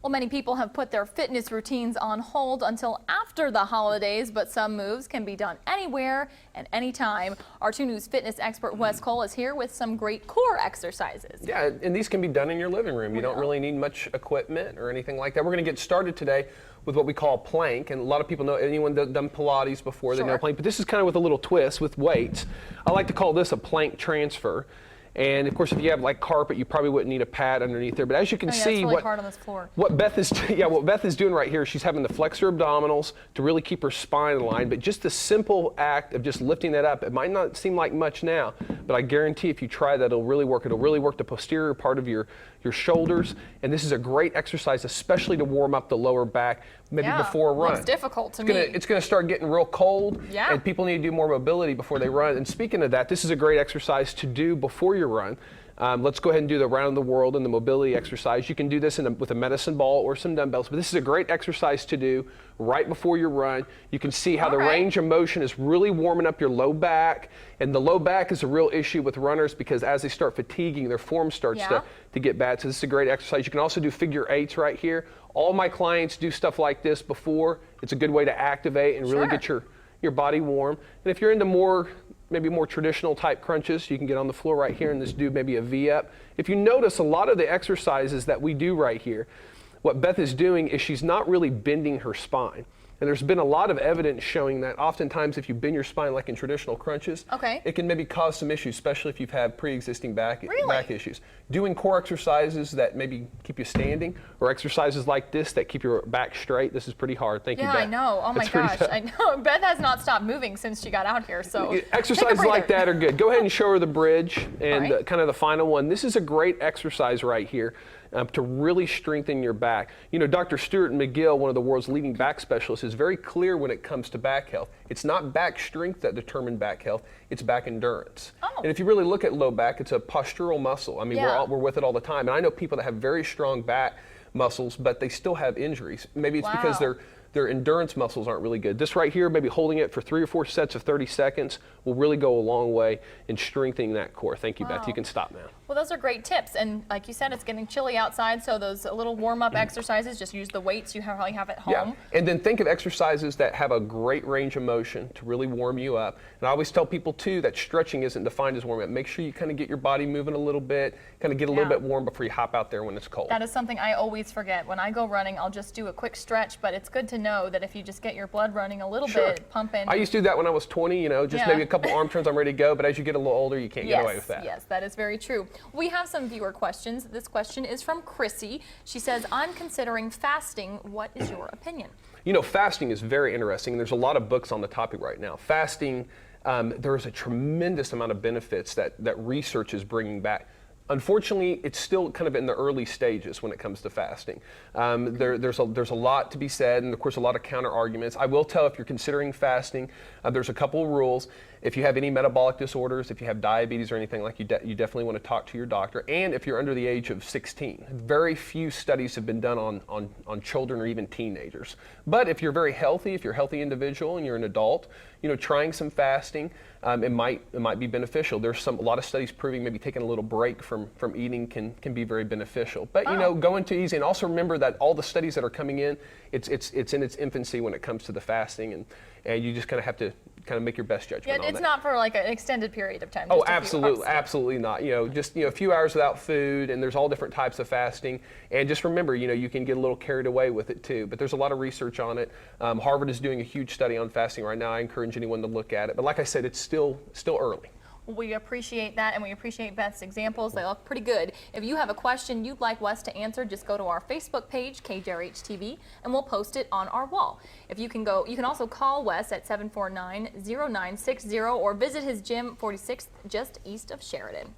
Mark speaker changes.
Speaker 1: Well, many people have put their fitness routines on hold until after the holidays, but some moves can be done anywhere and anytime. Our 2 News fitness expert Wes Cole is here with some great core exercises.
Speaker 2: Yeah, and these can be done in your living room. You don't really need much equipment or anything like that. We're going to get started today with what we call plank, and a lot of people know, anyone that's done Pilates before, they know plank, but this is kind of with a little twist with weights. I like to call this a plank transfer. And of course, if you have like carpet, you probably wouldn't need a pad underneath there. But as you can see,
Speaker 1: it's really hard on this floor.
Speaker 2: What Beth is doing right here, she's having to flex her abdominals to really keep her spine aligned. But just the simple act of just lifting that up, it might not seem like much now, but I guarantee if you try that, it'll really work. It'll really work the posterior part of your shoulders. And this is a great exercise, especially to warm up the lower back, maybe before a run.
Speaker 1: It's difficult to me.
Speaker 2: It's going to start getting real cold,
Speaker 1: yeah,
Speaker 2: and people need to do more mobility before they run. And speaking of that, this is a great exercise to do before your run. Let's go ahead and do the round of the world and the mobility exercise. You can do this with a medicine ball or some dumbbells, but this is a great exercise to do right before your run. You can see how the range of motion is really warming up your low back, and the low back is a real issue with runners because as they start fatiguing, their form starts to get bad. So this is a great exercise. You can also do figure 8s right here. All my clients do stuff like this before. It's a good way to activate and really get your body warm. And if you're into maybe more traditional type crunches, you can get on the floor right here and just do maybe a V up. If you notice, a lot of the exercises that we do right here, what Beth is doing is she's not really bending her spine. And there's been a lot of evidence showing that oftentimes if you bend your spine like in traditional crunches, it can maybe cause some issues, especially if you've had pre-existing back issues. Doing core exercises that maybe keep you standing, or exercises like this that keep your back straight, this is pretty hard. Thank you, Beth.
Speaker 1: Yeah, I know. Oh my gosh, I know. Beth has not stopped moving since she got out here, so
Speaker 2: exercises like that are good. Go ahead and show her the bridge and kind of the final one. This is a great exercise right here. To really strengthen your back. You know, Dr. Stuart McGill, one of the world's leading back specialists, is very clear when it comes to back health. It's not back strength that determines back health, it's back endurance. And if you really look at low back, it's a postural muscle. I mean, we're with it all the time. And I know people that have very strong back muscles, but they still have injuries. Maybe it's because their endurance muscles aren't really good. This right here, maybe holding it for 3 or 4 sets of 30 seconds will really go a long way in strengthening that core. Thank you, Beth. You can stop now.
Speaker 1: Well, those are great tips. And like you said, it's getting chilly outside, so those little warm-up exercises, just use the weights you probably have at home.
Speaker 2: Yeah, and then think of exercises that have a great range of motion to really warm you up. And I always tell people, too, that stretching isn't defined as warming up. Make sure you kind of get your body moving a little bit, kind of get a little bit warm before you hop out there when it's cold.
Speaker 1: That is something I always forget. When I go running, I'll just do a quick stretch, but it's good to know that if you just get your blood running a little bit, pumping.
Speaker 2: I used to do that when I was 20, you know, just maybe a couple arm turns, I'm ready to go, but as you get a little older, you can't get away with that.
Speaker 1: Yes, that is very true. We have some viewer questions. This question is from Chrissy. She says, I'm considering fasting. What is your opinion?
Speaker 2: You know, fasting is very interesting, and there's a lot of books on the topic right now. Fasting, there is a tremendous amount of benefits that research is bringing back. Unfortunately, it's still kind of in the early stages when it comes to fasting. There's a lot to be said, and of course a lot of counter arguments. I will tell, if you're considering fasting, there's a couple of rules. If you have any metabolic disorders, if you have diabetes or anything like you definitely want to talk to your doctor. And if you're under the age of 16, very few studies have been done on children or even teenagers. But if you're very healthy, if you're a healthy individual and you're an adult, you know, trying some fasting, it might be beneficial. There's a lot of studies proving maybe taking a little break from eating can be very beneficial. But you know, going too easy, and also remember that all the studies that are coming in, it's in its infancy when it comes to the fasting, and you just kind of have to make your best judgment on that.
Speaker 1: It's not for like an extended period of time.
Speaker 2: Oh, absolutely not. You know, just a few hours without food, and there's all different types of fasting. And just remember, you know, you can get a little carried away with it too. But there's a lot of research on it. Harvard is doing a huge study on fasting right now. I encourage anyone to look at it. But like I said, it's still early.
Speaker 1: We appreciate that, and we appreciate Beth's examples. They look pretty good. If you have a question you'd like Wes to answer, just go to our Facebook page, KJRH TV, and we'll post it on our wall. If you can also call Wes at 749-0960 or visit his gym, 46th, just east of Sheridan.